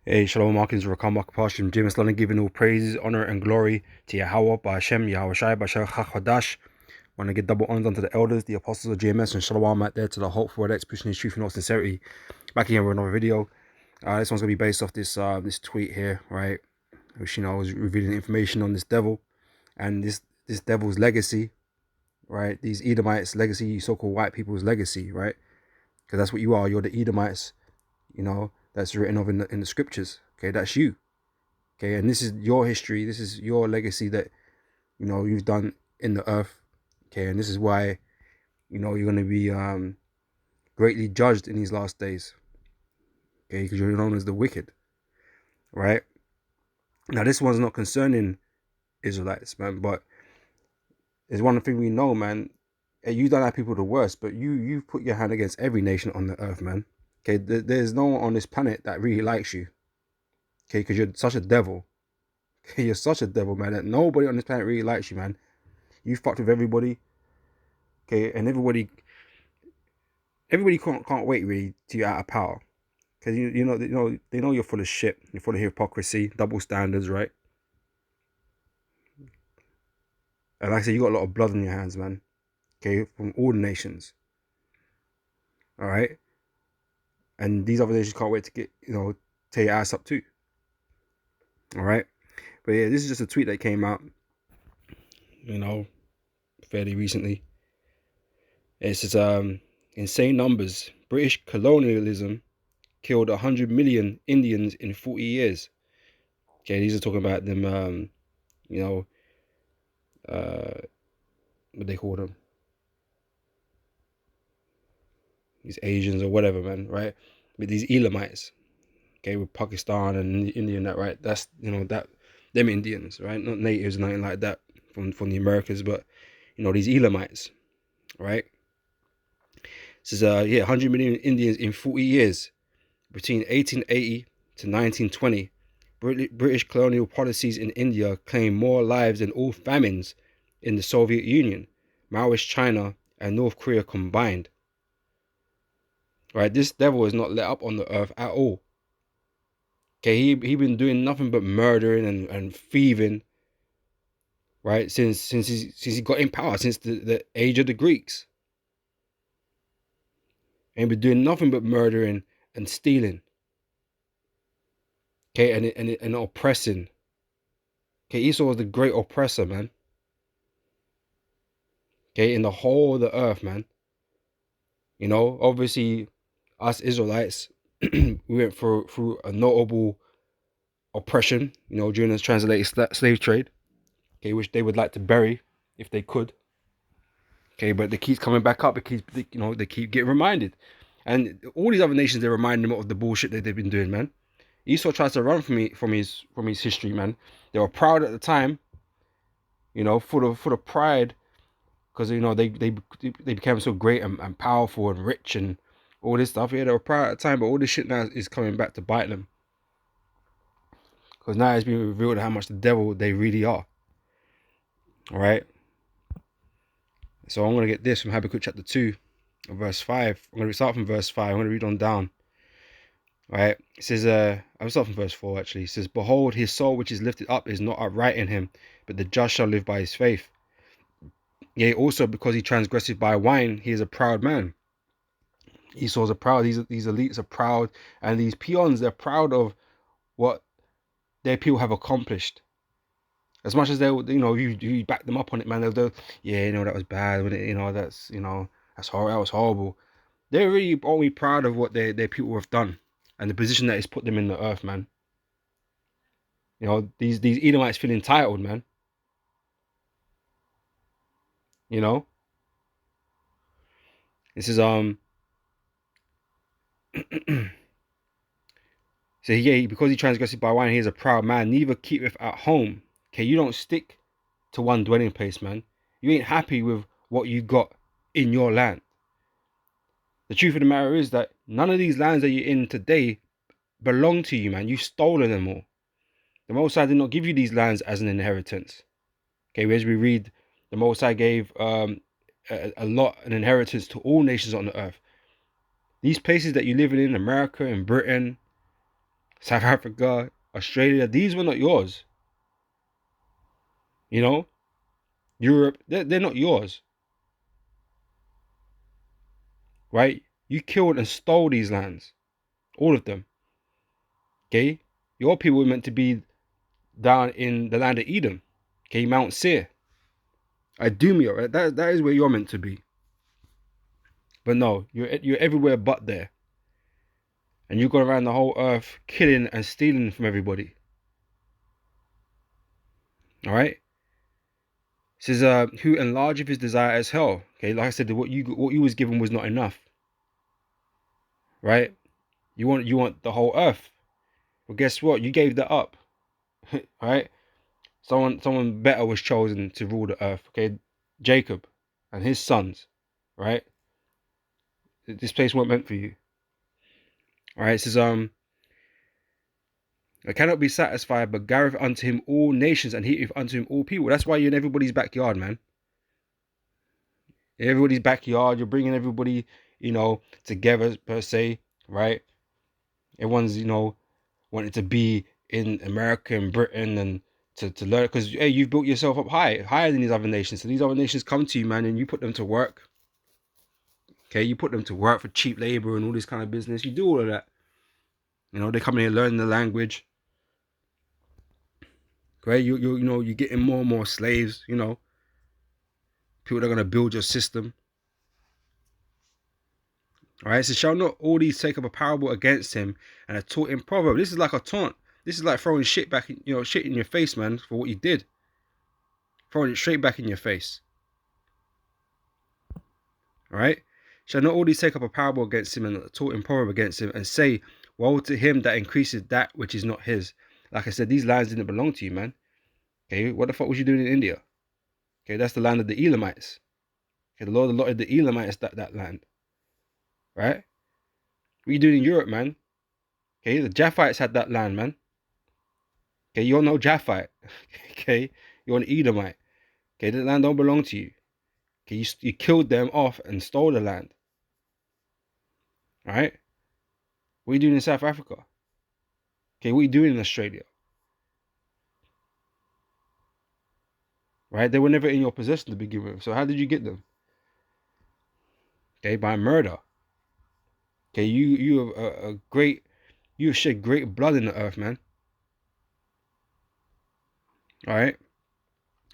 Hey, Shalom Markins, Rakam Makapashim, James London, giving all praises, honor, and glory to Yahweh, by Hashem, Yahweh Shai, by Shai HaChadash. Want to give double honors unto the elders, the apostles of GMS, and Shalom out there to the hopeful elect, pushing his truth and all sincerity. Back again with another video. This one's going to be based off this tweet here, right? Which, was revealing information on this devil and this devil's legacy, right? These Edomites' legacy, so-called white people's legacy, right? Because that's what you are. You're the Edomites, that's written of in the scriptures. Okay, that's you. Okay, and this is your history. This is your legacy that you've done in the earth. Okay, and this is why you're going to be greatly judged in these last days. Okay, because you're known as the wicked, right? Now this one's not concerning Israelites, man, but there's one thing we know, man. You don't have people the worst, but you've put your hand against every nation on the earth, man. Okay, there's no one on this planet that really likes you. Okay, because you're such a devil. Okay, you're such a devil, man, that nobody on this planet really likes you, man. You fucked with everybody. Okay, and everybody can't wait really till you're out of power. Because they know you're full of shit. You're full of hypocrisy, double standards, right? And like I said, you got a lot of blood on your hands, man. Okay, from all the nations. All right, and these other nations can't wait to get tear your ass up too. All right, but yeah, this is just a tweet that came out, fairly recently. It says, insane numbers. British colonialism killed 100 million Indians in 40 years. Okay, these are talking about them, what they call them, these Asians or whatever, man, right? But these Elamites, okay, with Pakistan and India and that, right? That's, that, them Indians, right? Not natives or nothing like that from the Americas, but, these Elamites, right? This is, 100 million Indians in 40 years. Between 1880 to 1920, British colonial policies in India claimed more lives than all famines in the Soviet Union, Maoist China, and North Korea combined. Right, this devil is not let up on the earth at all. Okay, he been doing nothing but murdering and thieving, right, since he got in power, since the age of the Greeks. And he been doing nothing but murdering and stealing. Okay, and oppressing. Okay, Esau was the great oppressor, man. Okay, in the whole of the earth, man. Obviously, us Israelites, we went through a notable oppression, during the transatlantic slave trade. Okay, which they would like to bury if they could. Okay, but they keep coming back up because they keep getting reminded, and all these other nations, they remind them of the bullshit that they've been doing, man. Esau tries to run from his history, man. They were proud at the time, full of pride, because they became so great and powerful and rich and all this stuff. Yeah, they were proud at the time, but all this shit now is coming back to bite them, because now it's been revealed how much the devil they really are. All right. So I'm gonna get this from Habakkuk chapter 2, verse 5. I'm gonna start from verse 5. I'm gonna read on down. All right. It says, I'll start from verse 4 actually. It says, "Behold, his soul which is lifted up is not upright in him, but the just shall live by his faith. Yea, also because he transgressed by wine, he is a proud man." Esau's are proud. These elites are proud, and these peons, they're proud of what their people have accomplished. As much as you back them up on it, man. They'll yeah, that was bad. When that's horrible. That was horrible. They're really only proud of what their people have done and the position that it's put them in the earth, man. These Edomites feel entitled, man. This is so yeah, because he transgressed by wine, he is a proud man, neither keepeth at home. Okay, you don't stick to one dwelling place, man. You ain't happy with what you got in your land. The truth of the matter is that none of these lands that you're in today belong to you, man. You've stolen them all. The Most High did not give you these lands as an inheritance. Okay, as we read, the Most High gave an inheritance to all nations on the earth. These places that you live in America, in Britain, South Africa, Australia, these were not yours. You know, Europe, they're not yours, right? You killed and stole these lands, all of them. Okay, your people were meant to be down in the land of Edom. Okay, Mount Seir, Idumea, right? That is where you're meant to be. But no, you're everywhere but there, and you go around the whole earth killing and stealing from everybody. All right. It says, who enlargeth his desire as hell. Okay, like I said, what you was given was not enough, right? You want the whole earth. Well, guess what? You gave that up. All right. Someone better was chosen to rule the earth. Okay, Jacob and his sons. Right. This place wasn't meant for you. All right. It says, I cannot be satisfied, but gathereth unto him all nations, and heapeth unto him all people. That's why you're in everybody's backyard, man. In everybody's backyard, you're bringing everybody, together per se, right? Everyone's, wanting to be in America and Britain and to learn, because hey, you've built yourself up higher than these other nations. So these other nations come to you, man, and you put them to work. Okay, you put them to work for cheap labor and all this kind of business. You do all of that. They come in here learning the language. Right? You're getting more and more slaves. People that are gonna build your system. All right. So shall not all these take up a parable against him and a taught in proverb? This is like a taunt. This is like throwing shit back, shit in your face, man, for what you did. Throwing it straight back in your face. All right. Shall not all these take up a parable against him and taught in proverb against him and say, woe to him that increases that which is not his. Like I said, these lands didn't belong to you, man. Okay, what the fuck was you doing in India? Okay, that's the land of the Elamites. Okay, the Lord allotted the Elamites that land. Right? What are you doing in Europe, man? Okay, the Japhites had that land, man. Okay, you're no Japhite. Okay, you're an Edomite. Okay, the land don't belong to you. Okay, you killed them off and stole the land. All right? What are you doing in South Africa? Okay, what are you doing in Australia? Right? They were never in your possession to begin with. So how did you get them? Okay, by murder. Okay, you have you have shed great blood in the earth, man. All right.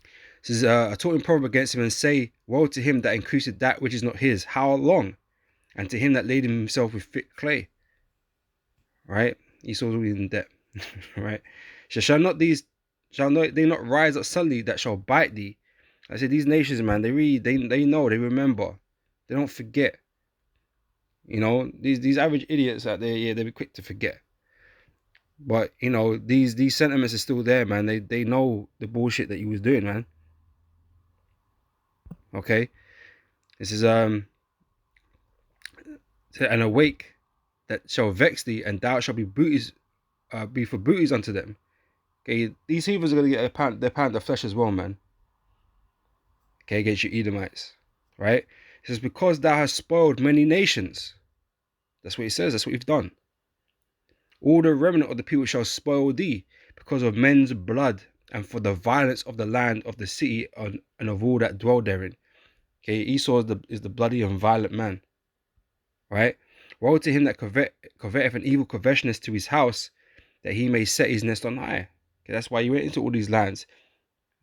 It says, I taught him proverb against him and say, woe to him that increaseth that which is not his. How long? And to him that laid himself with thick clay. Right? Esau's already in debt. Right? Shall they not rise up suddenly that shall bite thee? I said, these nations, man, they know, they remember. They don't forget. These average idiots out there, yeah, they'll be quick to forget. But, these sentiments are still there, man. They know the bullshit that you was doing, man. Okay? This is, and awake that shall vex thee, and thou shalt be be for booties unto them. Okay, these heathens are gonna get their pound of flesh as well, man. Okay, against you Edomites, right? It says, because thou hast spoiled many nations. That's what he says. That's what you've done. All the remnant of the people shall spoil thee, because of men's blood, and for the violence of the land of the city, and of all that dwell therein. Okay, Esau is the bloody and violent man. Right? Woe to him that coveteth an evil covetousness to his house, that he may set his nest on high. Okay, that's why you went into all these lands.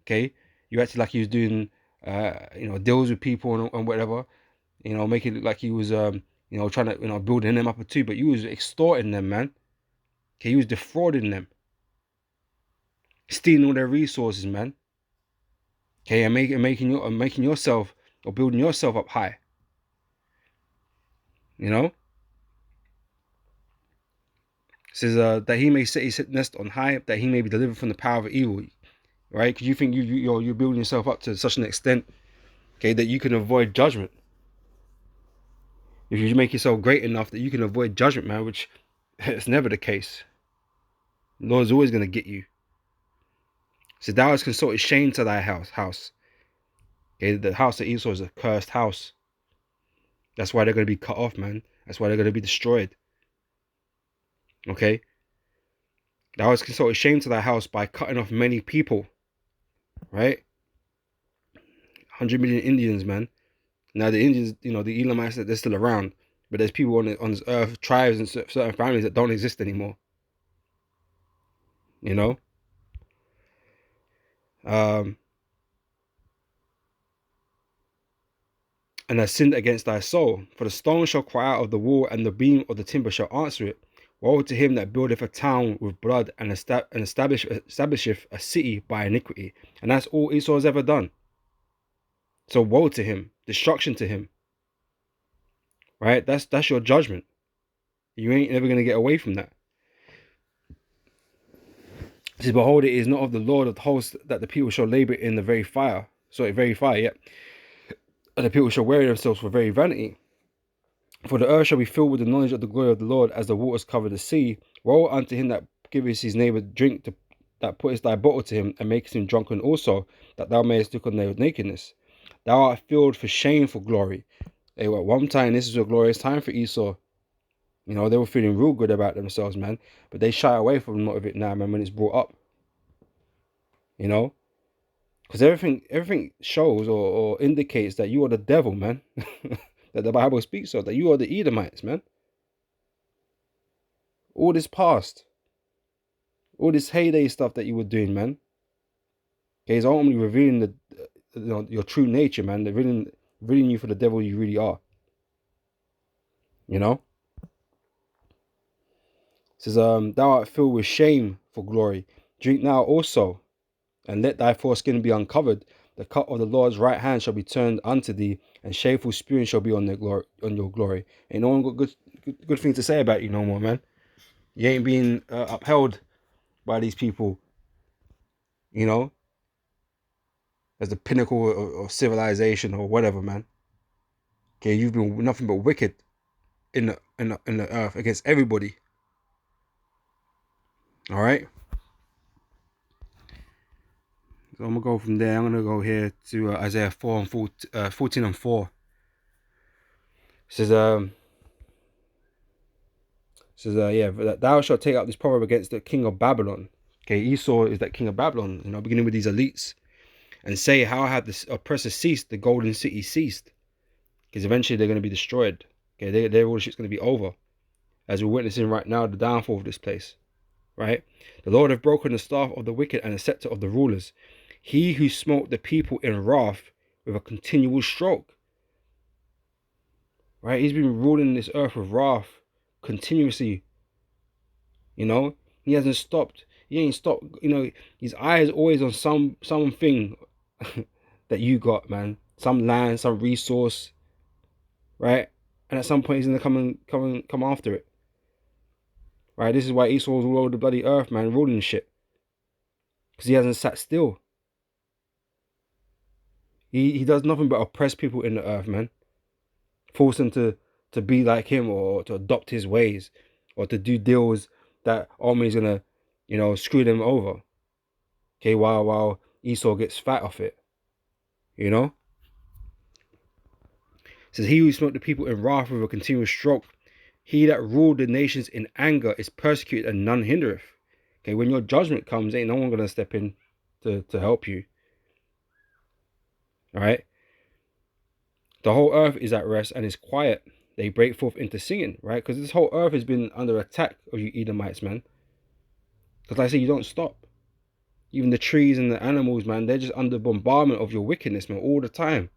Okay, you acted like he was doing, deals with people and whatever. Making it look like he was, trying to, building them up too. But you was extorting them, man. Okay, you was defrauding them, stealing all their resources, man. Okay, and making yourself or building yourself up high. It says that he may set his nest on high, that he may be delivered from the power of evil. Right? Because you think you're building yourself up to such an extent, okay, that you can avoid judgment. If you make yourself great enough that you can avoid judgment, man, which it's never the case. The Lord's always going to get you. So thou hast consulted shame to thy house. Okay, the house of Esau is a cursed house. That's why they're going to be cut off, man. That's why they're going to be destroyed. Okay? Thou hast consulted shame to thy house by cutting off many people, right? 100 million Indians, man. Now the Indians, the Elamites, they're still around, but there's people on this earth, tribes and certain families that don't exist anymore. You know, and has sinned against thy soul. For the stone shall cry out of the wall, and the beam of the timber shall answer it. Woe to him that buildeth a town with blood, and establisheth a city by iniquity. And that's all Esau has ever done. So woe to him, destruction to him. Right? That's your judgment. You ain't never gonna get away from that. It says, behold, it is not of the Lord of hosts that the people shall labor in the very fire. Sorry, very fire, yeah. And the people shall weary themselves for very vanity. For the earth shall be filled with the knowledge of the glory of the Lord, as the waters cover the sea. Woe unto him that giveth his neighbor drink, that puttest thy bottle to him, and makest him drunken also, that thou mayest look on their nakedness. Thou art filled for shame for glory. Hey, at one time, this is a glorious time for Esau. They were feeling real good about themselves, man. But they shy away from a lot of it now, man, when it's brought up. Because everything shows or indicates that you are the devil, man. That the Bible speaks of, that you are the Edomites, man. All this past, all this heyday stuff that you were doing, man. Okay, it's only revealing your true nature, man. They're revealing you for the devil you really are. It says, thou art filled with shame for glory. Drink now also, and let thy foreskin be uncovered. The cup of the Lord's right hand shall be turned unto thee, and shameful spewing shall be on your glory. Ain't no one got good thing to say about you no more, man. You ain't being upheld by these people, as the pinnacle of civilization or whatever, man. Okay, you've been nothing but wicked in the earth against everybody. All right. So I'm gonna go from there. I'm gonna go here to Isaiah 4 and 14 and 4. It says, that thou shalt take up this proverb against the king of Babylon. Okay, Esau is that king of Babylon. Beginning with these elites, and say, how had this oppressor ceased? The golden city ceased, because eventually they're going to be destroyed. Okay, their rulership's going to be over, as we're witnessing right now the downfall of this place. Right, the Lord hath broken the staff of the wicked and the scepter of the rulers. He who smote the people in wrath with a continual stroke. Right, he's been ruling this earth with wrath continuously. He hasn't stopped. He ain't stopped. His eye is always on something that you got, man. Some land, some resource, right? And at some point, he's gonna come after it, right? This is why Esau's all over the bloody earth, man, ruling shit, because he hasn't sat still. He does nothing but oppress people in the earth, man. Force them to be like him, or to adopt his ways, or to do deals that ultimately is gonna, screw them over. Okay, while Esau gets fat off it. It says, he who smote the people in wrath with a continuous stroke, he that ruled the nations in anger is persecuted, and none hindereth. Okay, when your judgment comes, ain't no one gonna step in to help you. All right. The whole earth is at rest and is quiet. They break forth into singing, right? Because this whole earth has been under attack of you Edomites, man. Because like I say, you don't stop. Even the trees and the animals, man, they're just under bombardment of your wickedness, man, all the time.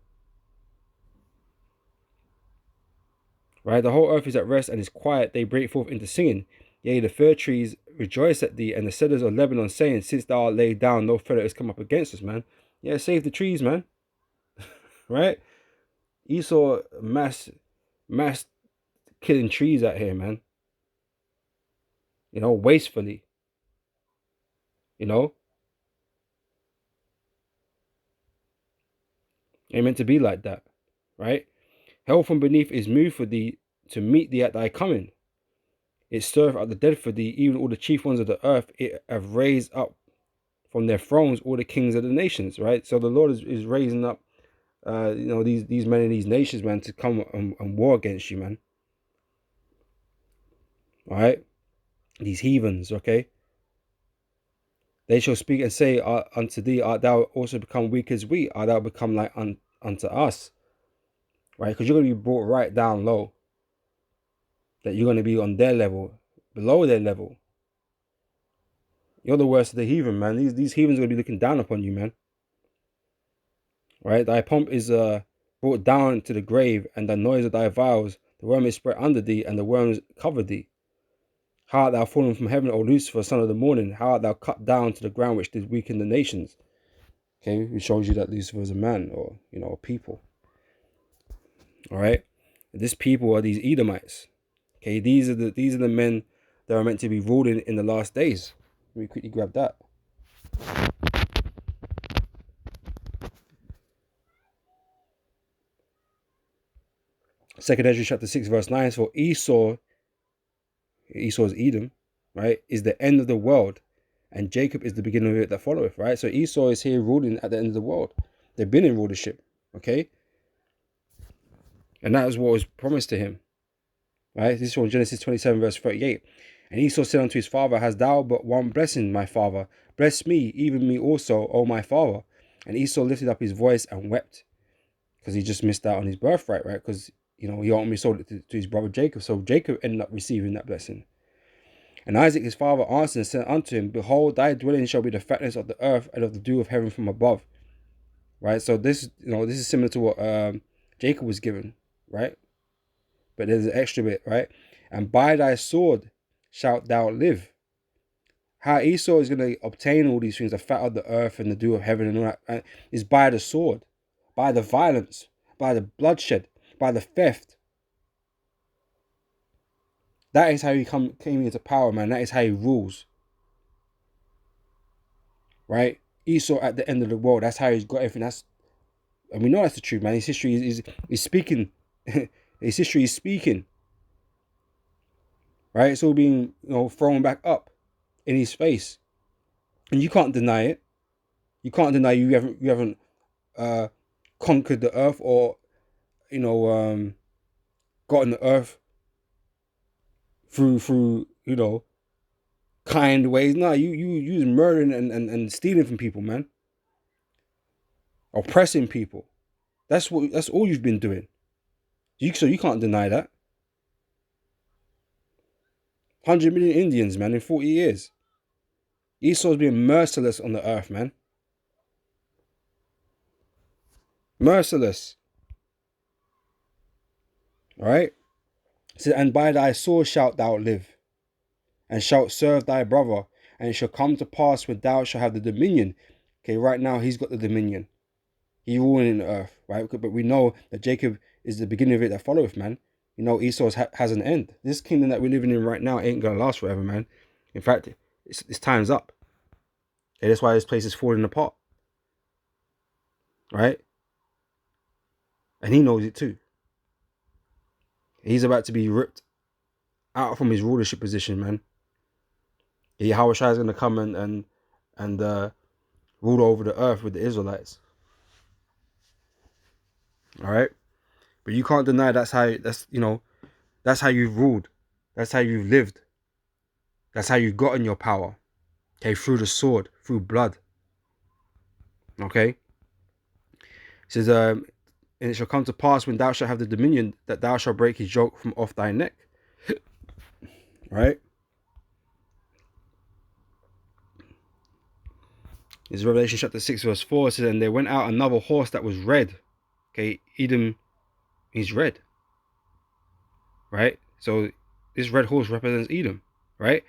Right? The whole earth is at rest and is quiet. They break forth into singing. Yea, the fir trees rejoice at thee, and the cedars of Lebanon, saying, since thou art laid down, no feather has come up against us, man. Yeah, save the trees, man. Right? Esau mass killing trees out here, man. Wastefully. Ain't meant to be like that, right? Hell from beneath is moved for thee, to meet thee at thy coming. It stirreth up the dead for thee, even all the chief ones of the earth. It have raised up from their thrones all the kings of the nations, right? So the Lord is raising up, these men in these nations, man, to come and war against you, man. All right, these heathens, okay. They shall speak and say unto thee, art thou also become weak as we? Art thou become like unto us? Right? Because you're going to be brought right down low. That you're going to be on their level, below their level. You're the worst of the heathen, man. These heathens are going to be looking down upon you, man. Right? Thy pomp is brought down to the grave, and the noise of thy vows, the worm is spread under thee, and the worms cover thee. How art thou fallen from heaven, O Lucifer, son of the morning? How art thou cut down to the ground which did weaken the nations? Okay, it shows you that Lucifer is a man, or a people. All right, this people are these Edomites. Okay, these are the men that are meant to be ruling in the last days. Let me quickly grab that. 2nd Ezra chapter 6 verse 9. For Esau is Edom, right, is the end of the world, and Jacob is the beginning of it that followeth, right? So Esau is here ruling at the end of the world. They've been in rulership, okay? And that is what was promised to him, right? This is from Genesis 27 verse 38. And Esau said unto his father, hast thou but one blessing, my father? Bless me, even me also, O my father. And Esau lifted up his voice and wept, because he just missed out on his birthright, right? Because, he ultimately sold it to his brother Jacob. So Jacob ended up receiving that blessing. And Isaac his father answered and said unto him, behold, thy dwelling shall be the fatness of the earth and of the dew of heaven from above. Right? So this, this is similar to what Jacob was given, right? But there's an extra bit, right? And by thy sword shalt thou live. How Esau is going to obtain all these things, the fat of the earth and the dew of heaven and all that, is by the sword, by the violence, by the bloodshed, by the theft. That is how he came into power, man. That is how he rules. Right? Esau at the end of the world. That's how he's got everything. And we know that's the truth, man. His history is speaking. His history is speaking. Right? It's all being, thrown back up in his face. And you can't deny it. You can't deny you haven't conquered the earth, or gotten the earth through kind ways. No, you murdering and stealing from people, man. Oppressing people. That's all you've been doing. So you can't deny that. 100 million Indians, man, in 40 years. Esau's being merciless on the earth, man. Merciless. Alright? So, and by thy sword shalt thou live, and shalt serve thy brother, and it shall come to pass when thou shalt have the dominion. Okay, right now he's got the dominion. He's ruling the earth, right? But we know that Jacob is the beginning of it that followeth, man. Esau has an end. This kingdom that we're living in right now ain't going to last forever, man. In fact, it's time's up. Okay, that's why this place is falling apart. Right? And he knows it too. He's about to be ripped out from his rulership position, man. Yahweh Shai is going to come and rule over the earth with the Israelites. All right? But you can't deny that's how you've ruled. That's how you've lived. That's how you've gotten your power. Okay, through the sword, through blood. Okay? It says, and it shall come to pass when thou shalt have the dominion, that thou shalt break his yoke from off thy neck. Right? This is Revelation chapter 6 verse 4. It says, and there went out another horse that was red. Okay, Edom is red. Right? So this red horse represents Edom. Right?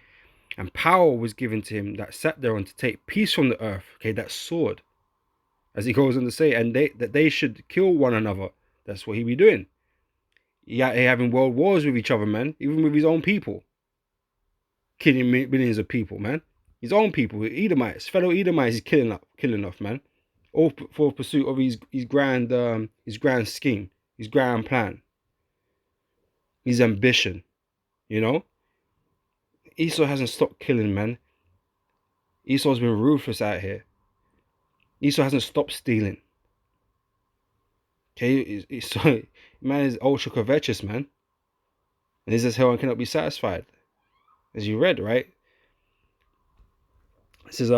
And power was given to him that sat thereon to take peace from the earth. Okay, that sword. As he goes on to say, and that they should kill one another. That's what he be doing. He having world wars with each other, man. Even with his own people. Killing millions of people, man. His own people, Edomites, fellow Edomites, he's killing off, man. All for pursuit of his grand scheme, his grand plan, his ambition. Esau hasn't stopped killing, man. Esau's been ruthless out here. Esau hasn't stopped stealing. Okay, man is ultra covetous, man. And he says hell and cannot be satisfied. As you read, right? It says,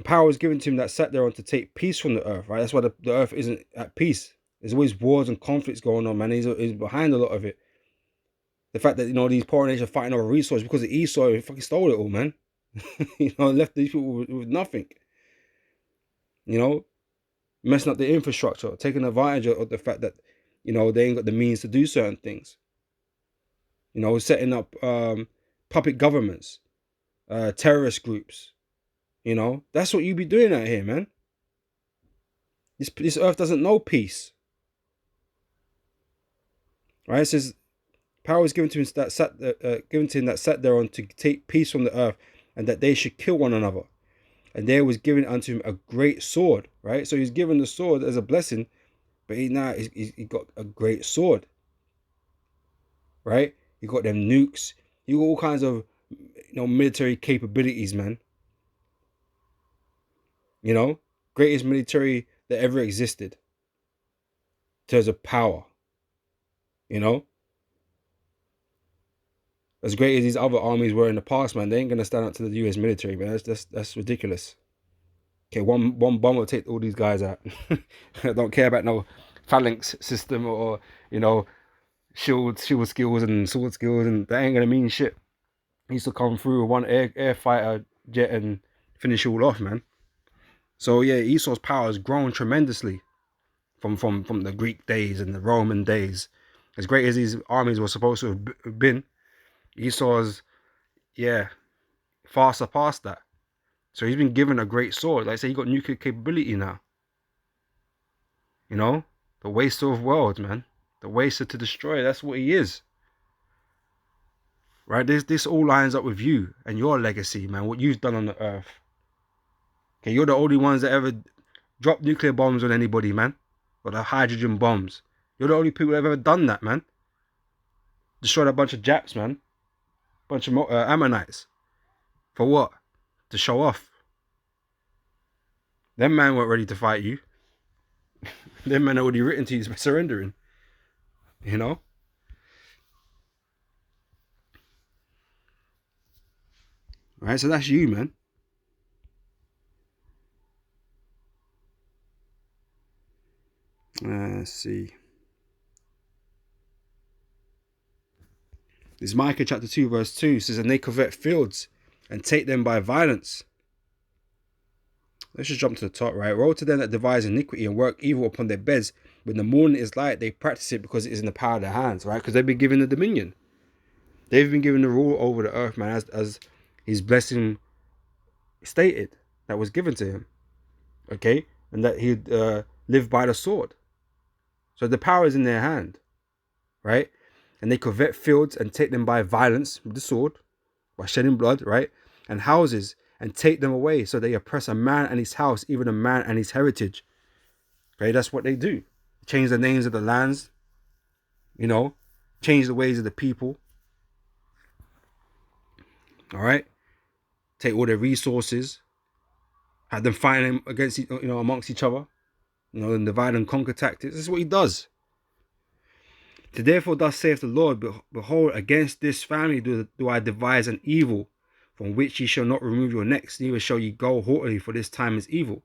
power was given to him that sat thereon to take peace from the earth, right? That's why the earth isn't at peace. There's always wars and conflicts going on, man. He's behind a lot of it. The fact that, these poor nations are fighting over resources because of Esau, he fucking stole it all, man. Left these people with nothing. Messing up the infrastructure, taking advantage of the fact that, they ain't got the means to do certain things. Setting up puppet governments, terrorist groups. That's what you be doing out here, man. This earth doesn't know peace. Right? It says, power was given to him that sat thereon to take peace from the earth, and that they should kill one another. And there was given unto him a great sword. Right? So he's given the sword as a blessing, but he got a great sword. Right? He got them nukes. He got all kinds of military capabilities, man. Greatest military that ever existed in terms of power. As great as these other armies were in the past, man, they ain't gonna stand up to the US military, man. That's ridiculous. Okay, one bomb will take all these guys out. I don't care about no phalanx system or shield skills and sword skills, and that ain't gonna mean shit. He used to come through with one air fighter jet and finish it all off, man. So yeah, Esau's power has grown tremendously from the Greek days and the Roman days. As great as these armies were supposed to have been, Esau's, far surpassed that. So he's been given a great sword. Like I say, he got nuclear capability now. The waster of worlds, man. The waster to destroy. That's what he is. Right? This all lines up with you and your legacy, man. What you've done on the earth. Okay, you're the only ones that ever dropped nuclear bombs on anybody, man. Or the hydrogen bombs. You're the only people that have ever done that, man. Destroyed a bunch of Japs, man. Bunch of Ammonites. For what? To show off. Them men weren't ready to fight you. Them men already written to you surrendering. Right, so that's you, man. Let's see. This Micah chapter 2 verse 2 says, and they covet fields and take them by violence. Let's just jump to the top, right? Woe to them that devise iniquity and work evil upon their beds. When the morning is light, they practice it because it is in the power of their hands, right? Because they've been given the dominion. They've been given the rule over the earth, man, as his blessing stated, that was given to him. Okay? And that he'd live by the sword. So the power is in their hand, right? And they covet fields and take them by violence with the sword, by shedding blood, right? And houses and take them away. So they oppress a man and his house, even a man and his heritage. Okay, that's what they do. Change the names of the lands, change the ways of the people. All right? Take all their resources, have them fighting against, amongst each other, and divide and conquer tactics. This is what he does. Therefore, thus saith the Lord, behold, against this family do I devise an evil, from which ye shall not remove your necks, neither shall ye go haughtily, for this time is evil.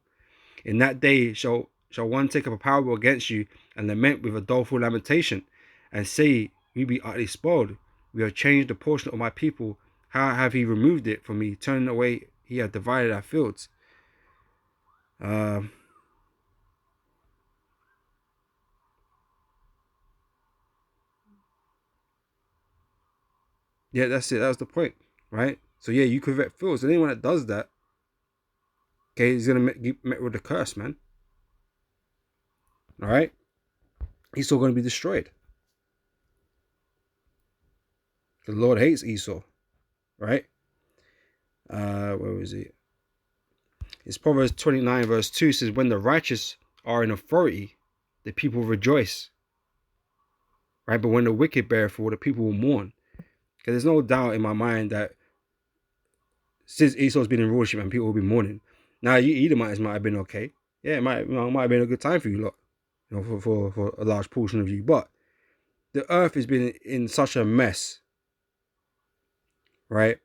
In that day shall one take up a parable against you, and lament with a doleful lamentation, and say, we be utterly spoiled. We have changed the portion of my people. How have he removed it from me? Turning away, he hath divided our fields. Yeah, that's it. That was the point, right? So yeah, you covet fields. And anyone that does that, okay, he's gonna get met with a curse, man. All right, he's still gonna be destroyed. The Lord hates Esau, right? Where is it? It's Proverbs 29 verse 2 says, when the righteous are in authority, the people rejoice. Right? But when the wicked bear fall, the people will mourn. Because there's no doubt in my mind that since Esau's been in rulership and people will be mourning. Now, you Edomites might have been okay. Yeah, it might have been a good time for you lot. For a large portion of you. But the earth has been in such a mess. Right?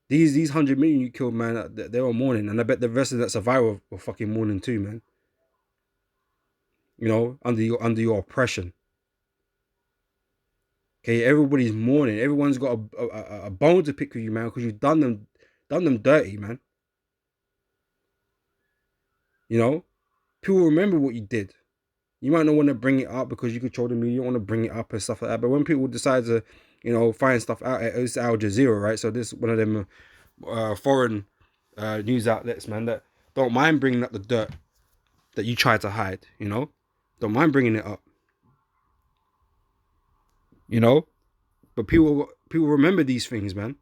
These 100 million you killed, man, they were mourning, and I bet the rest of that survivor were fucking mourning too, man. You know, under your oppression. Okay, everybody's mourning. Everyone's got a bone to pick with you, man, because you've done them dirty, man. You know, people remember what you did. You might not want to bring it up because you control the media. You don't want to bring it up and stuff like that. But when people decide to, you know, find stuff out, it's Al Jazeera, right? So this is one of them foreign news outlets, man, that don't mind bringing up the dirt that you tried to hide. You know, don't mind bringing it up. You know, but people remember these things, man.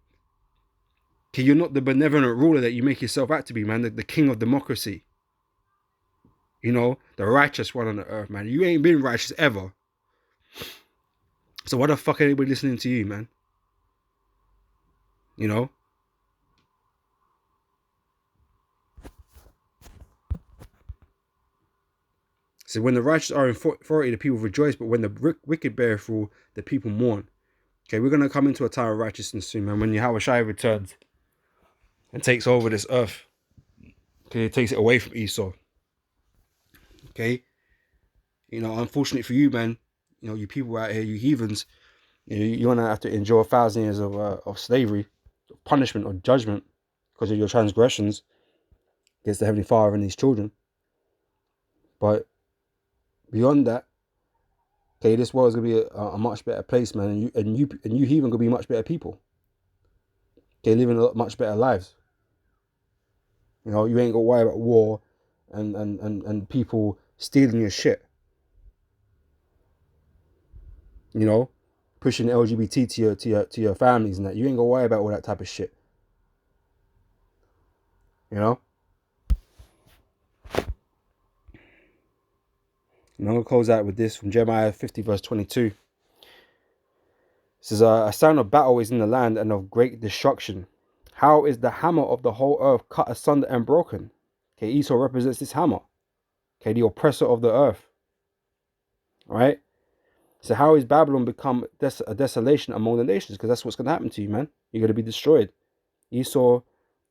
Okay, you're not the benevolent ruler that you make yourself out to be, man. The king of democracy. You know, the righteous one on the earth, man. You ain't been righteous ever. So why the fuck anybody listening to you, man? You know? So when the righteous are in authority, the people rejoice, but when the wicked bear rule, the people mourn. Okay, we're going to come into a time of righteousness soon, man, when Yahweh Shai returns and takes over this earth. Okay, it takes it away from Esau. Okay? You know, unfortunately for you, man, you know, you people out here, you heathens, you know, you're going to have to endure 1,000 years of slavery, punishment, or judgment because of your transgressions against the Heavenly Father and His children. But beyond that, okay, this world is gonna be a much better place, man, and you heathen gonna be much better people. Okay, living much better lives. You know, you ain't got to worry about war and people stealing your shit. You know, pushing LGBT to your families and that. You ain't got to worry about all that type of shit. You know. And I'm gonna close out with this from Jeremiah 50 verse 22. It says, "A sound of battle is in the land and of great destruction. How is the hammer of the whole earth cut asunder and broken?" Okay, Esau represents this hammer. Okay, the oppressor of the earth. All right. So how is Babylon become a desolation among the nations? Because that's what's going to happen to you, man. You're going to be destroyed. Esau,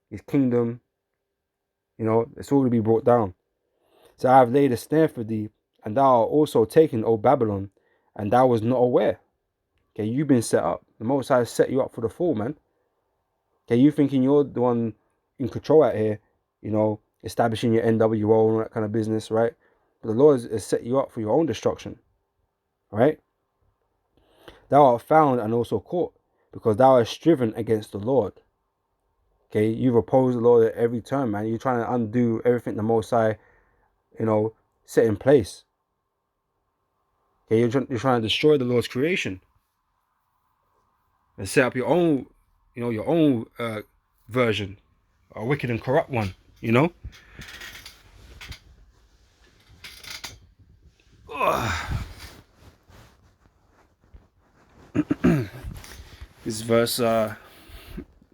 his kingdom, you know, it's all going to be brought down. So I have laid a snare for thee, and thou art also taken, O Babylon, and thou was not aware. Okay, you've been set up. The Most High set you up for the fall, man. Okay, you thinking you're the one in control out here, you know, establishing your NWO and all that kind of business, right? But the Lord has set you up for your own destruction, right? Thou art found and also caught, because thou hast striven against the Lord. Okay, you've opposed the Lord at every turn, man. You're trying to undo everything the Most High, you know, set in place. Okay, you're trying to destroy the Lord's creation and set up your own, you know, your own version, a wicked and corrupt one, you know. This verse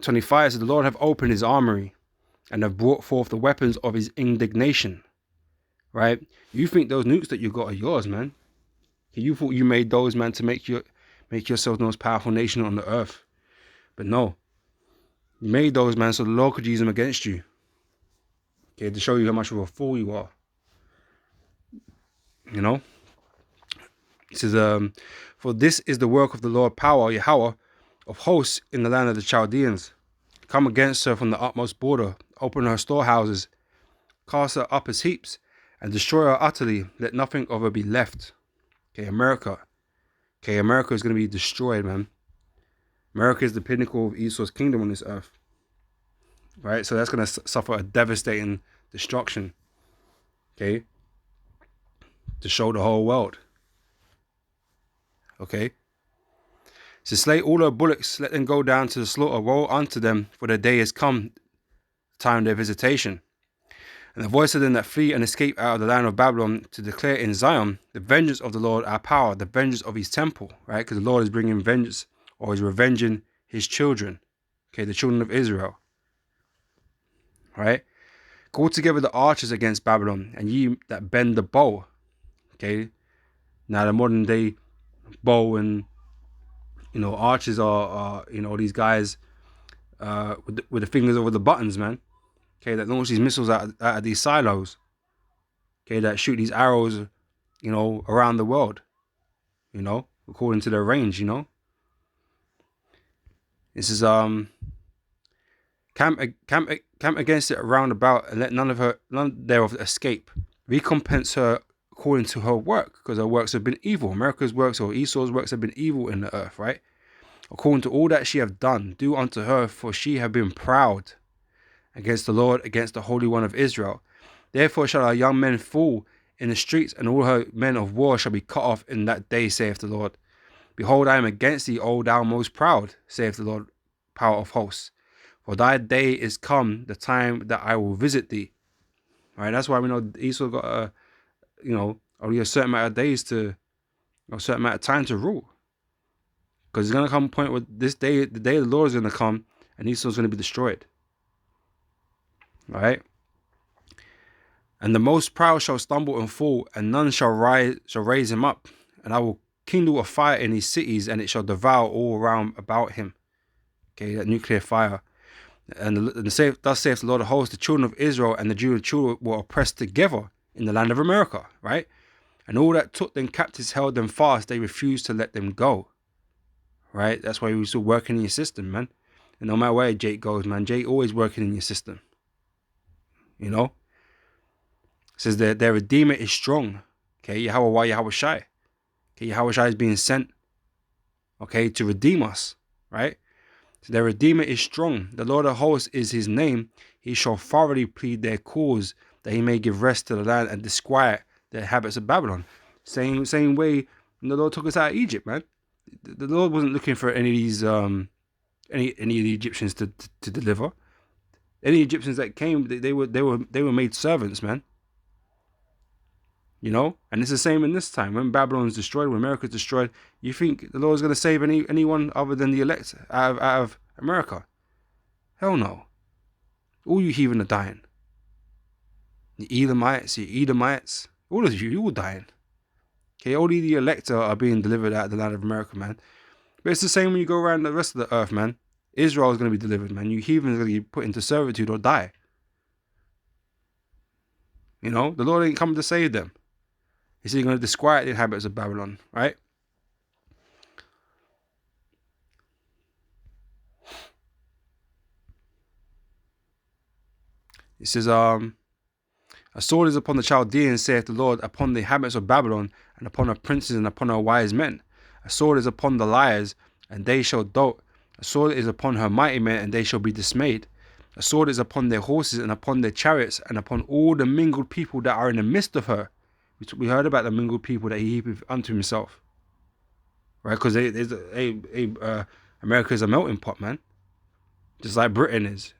25 says, "The Lord hath opened his armory and have brought forth the weapons of his indignation." Right? You think those nukes that you got are yours, man. You thought you made those, man, to make yourself the most powerful nation on the earth. But no. You made those, man, so the Lord could use them against you. Okay, to show you how much of a fool you are. You know? It says, "For this is the work of the Lord power, Yahweh, of hosts in the land of the Chaldeans. Come against her from the utmost border, open her storehouses, cast her up as heaps, and destroy her utterly. Let nothing of her be left." Okay, America. Okay, America is going to be destroyed, man. America is the pinnacle of Esau's kingdom on this earth. Right? So that's going to suffer a devastating destruction. Okay? To show the whole world. Okay? So slay all her bullocks, let them go down to the slaughter. Woe unto them, for their day is come, time of their visitation. And the voice of them that flee and escape out of the land of Babylon, to declare in Zion the vengeance of the Lord our power, the vengeance of his temple, right? Because the Lord is bringing vengeance, or is revenging his children, okay, the children of Israel, right? Call together the archers against Babylon, and ye that bend the bow, okay? Now the modern day bow and, you know, archers are you know, these guys with the fingers over the buttons, man. Okay, that launch these missiles out of these silos. Okay, that shoot these arrows, around the world. According to their range. This is camp against it round about, and let none thereof escape. Recompense her according to her work, because her works have been evil. America's works, or Esau's works, have been evil in the earth, right? According to all that she have done, do unto her, for she have been proud against the Lord, against the Holy One of Israel. Therefore shall our young men fall in the streets, and all her men of war shall be cut off in that day, saith the Lord. Behold, I am against thee, O thou most proud, saith the Lord, power of hosts. For thy day is come, the time that I will visit thee. All right, that's why we know Esau got only a certain amount of days a certain amount of time to rule. Because it's gonna come a point where this day, the day of the Lord is gonna come, and Esau's gonna be destroyed. All right. And the most proud shall stumble and fall, and none shall raise him up. And I will kindle a fire in his cities, and it shall devour all round about him. Okay, that nuclear fire. And thus saith the Lord of hosts, the children of Israel and the Jewish children were oppressed together in the land of America, right? And all that took them captives held them fast. They refused to let them go, right? That's why you're still working in your system, man. And no matter where Jake goes, man, Jake always working in your system. It says that their Redeemer is strong. Okay, Yahweh Shai. Okay, Yahweh Shai is being sent, okay, to redeem us, right? So their Redeemer is strong. The Lord of hosts is his name. He shall thoroughly plead their cause, that he may give rest to the land and disquiet the habits of Babylon. Same way the Lord took us out of Egypt, man. The Lord wasn't looking for any of these any of the Egyptians to deliver. Any Egyptians that came, they were made servants, man. And it's the same in this time. When Babylon's destroyed, when America's destroyed, you think the Lord's going to save anyone other than the elect out of America? Hell no. All you heathen are dying. The Edomites, all of you all dying. Okay, only the elect are being delivered out of the land of America, man. But it's the same when you go around the rest of the earth, man. Israel is going to be delivered, man. You heathens are going to be put into servitude or die. The Lord ain't coming to save them. He said he's going to disquiet the inhabitants of Babylon, right? It says, a sword is upon the Chaldeans, saith the Lord, upon the inhabitants of Babylon, and upon her princes, and upon her wise men. A sword is upon the liars, and they shall dote. A sword is upon her mighty men, and they shall be dismayed. A sword is upon their horses, and upon their chariots, and upon all the mingled people that are in the midst of her. We heard about the mingled people that he heapeth unto himself, right? Because America is a melting pot, man, just like Britain is,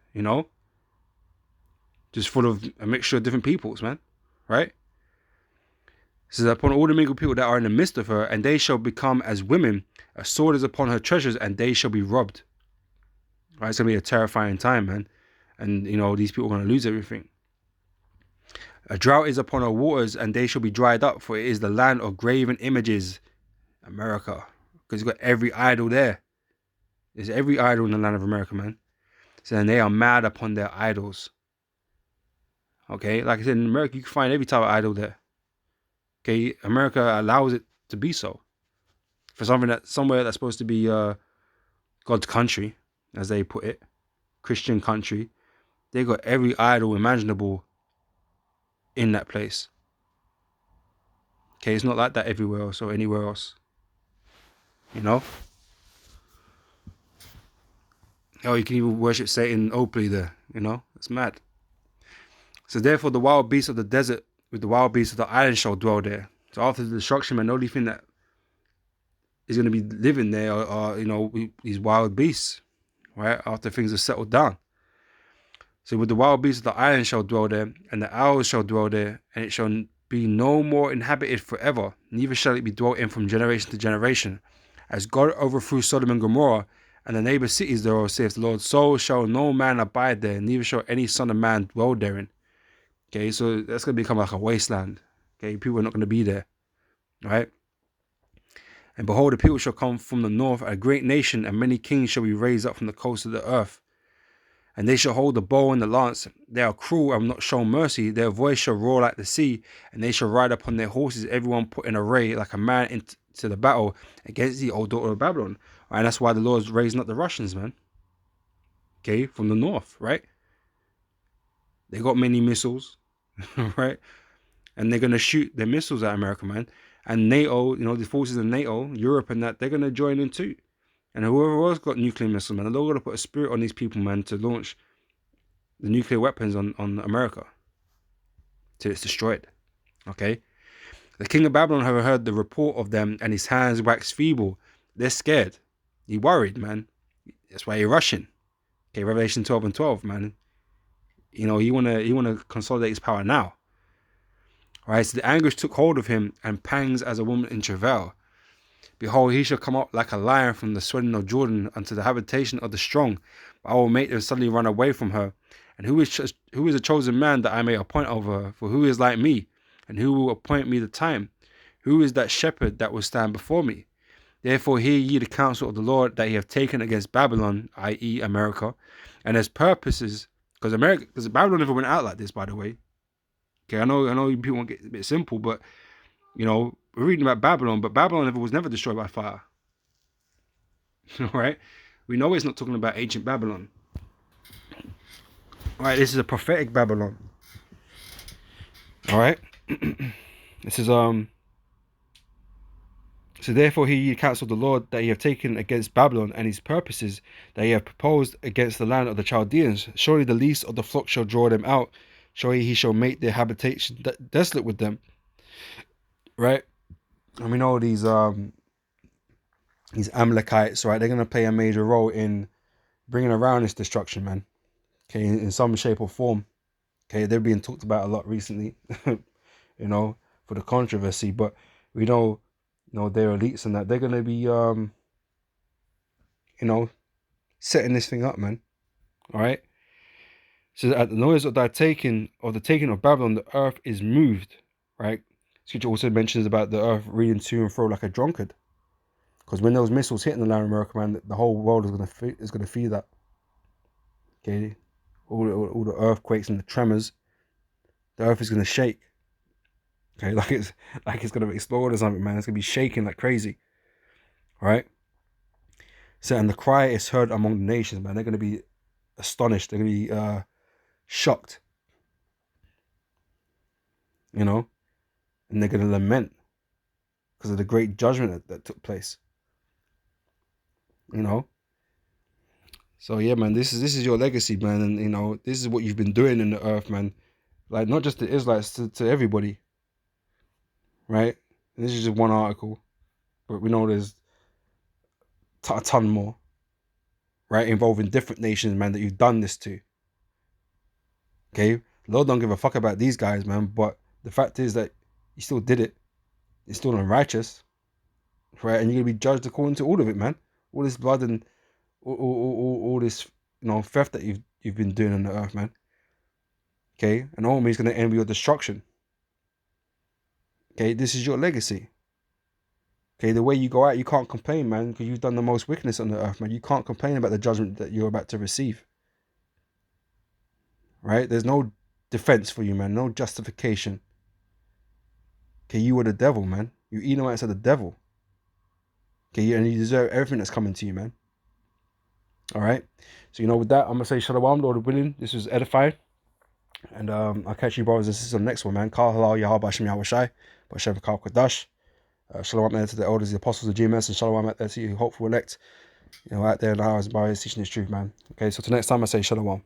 just full of a mixture of different peoples, man, right? It says, upon all the mingled people that are in the midst of her, and they shall become as women. A sword is upon her treasures, and they shall be robbed. Right? It's gonna be a terrifying time, man, and these people are gonna lose everything. A drought is upon her waters, and they shall be dried up, for it is the land of graven images, America, because you've got every idol there. There's every idol in the land of America, man. So then they are mad upon their idols. Okay, like I said, in America, you can find every type of idol there. Okay, America allows it to be so. For somewhere that's supposed to be God's country, as they put it, Christian country, they got every idol imaginable in that place. Okay, it's not like that everywhere else or anywhere else. Oh, you can even worship Satan openly there. It's mad. So therefore, the wild beasts of the desert with the wild beasts of the island shall dwell there. So after the destruction, man, the only thing that is going to be living there are these wild beasts, right? After things are settled down. So with the wild beasts of the island shall dwell there, and the owls shall dwell there, and it shall be no more inhabited forever, neither shall it be dwelt in from generation to generation. As God overthrew Sodom and Gomorrah, and the neighbor cities thereof, saith the Lord, so shall no man abide there, neither shall any son of man dwell therein. Okay, so that's going to become like a wasteland. Okay, people are not going to be there, right? And behold, the people shall come from the north, a great nation, and many kings shall be raised up from the coast of the earth. And they shall hold the bow and the lance. They are cruel and not show mercy. Their voice shall roar like the sea, and they shall ride upon their horses, everyone put in array like a man into the battle against the old daughter of Babylon. And that's why the Lord's raising up the Russians, man. Okay, from the north, right? They got many missiles, right? And they're going to shoot their missiles at America, man. And NATO, the forces of NATO, Europe and that, they're going to join in too. And whoever else got nuclear missiles, man, they're going to put a spirit on these people, man, to launch the nuclear weapons on America till it's destroyed. Okay? The king of Babylon have heard the report of them, and his hands wax feeble. They're scared. He worried, man. That's why he's rushing. Okay, Revelation 12 and 12, man. He wanna consolidate his power now. Alright, so the anguish took hold of him, and pangs as a woman in travail. Behold, he shall come up like a lion from the swelling of Jordan unto the habitation of the strong. I will make them suddenly run away from her. And who is a chosen man that I may appoint over her? For who is like me? And who will appoint me the time? Who is that shepherd that will stand before me? Therefore hear ye the counsel of the Lord that he have taken against Babylon, i.e. America, and his purposes, because Babylon never went out like this, by the way. Okay, I know people want to get a bit simple, but we're reading about Babylon, but Babylon was never destroyed by fire. Alright? We know it's not talking about ancient Babylon. Alright, this is a prophetic Babylon. Alright? This is So therefore hear ye the counsel of the Lord that he have taken against Babylon, and his purposes that he have proposed against the land of the Chaldeans. Surely the least of the flock shall draw them out. Surely he shall make their habitation desolate with them. Right? And we know these Amalekites, right? They're going to play a major role in bringing around this destruction, man. Okay, in some shape or form. Okay, they're being talked about a lot recently, for the controversy. But we know, their elites and that, they're going to be, setting this thing up, man. All right? So at the noise of the taking of Babylon, the earth is moved, right? Scripture also mentions about the earth reading to and fro like a drunkard. Because when those missiles hit in the land of America, man, the whole world is gonna feel that. Okay? All the earthquakes and the tremors, the earth is gonna shake. Okay, like it's gonna explode or something, man. It's gonna be shaking like crazy. Right? So, and the cry is heard among the nations, man. They're gonna be astonished. They're gonna be shocked. And they're gonna lament because of the great judgment that took place. So yeah, man, this is your legacy, man, and this is what you've been doing in the earth, man. Like, not just the Israelites, to everybody. Right? And this is just one article, but we know there's a ton more, right, involving different nations, man, that you've done this to. Okay? The Lord don't give a fuck about these guys, man, but the fact is that you still did it. It's still unrighteous, right? And you're gonna be judged according to all of it, man. All this blood and all this, theft that you've been doing on the earth, man. Okay? And ultimately it's gonna end with your destruction. Okay, this is your legacy. Okay, the way you go out, you can't complain, man, because you've done the most wickedness on the earth, man. You can't complain about the judgment that you're about to receive. Right? There's no defense for you, man. No justification. Okay, you were the devil, man. You Edomites are the devil. Okay, and you deserve everything that's coming to you, man. All right. So, with that, I'm going to say Shalom, Lord willing. This was edifying. And I'll catch you, brothers and sisters, on the next one, man. Kal halal, Yahweh Hashem Yahweh Shai, Bashem Kal Kodash. Shalom out there to the elders, the apostles of GMS, and shalom out there to you, hopeful elect, out there in the hours and barriers teaching this truth, man. Okay, so till next time, I say shalom.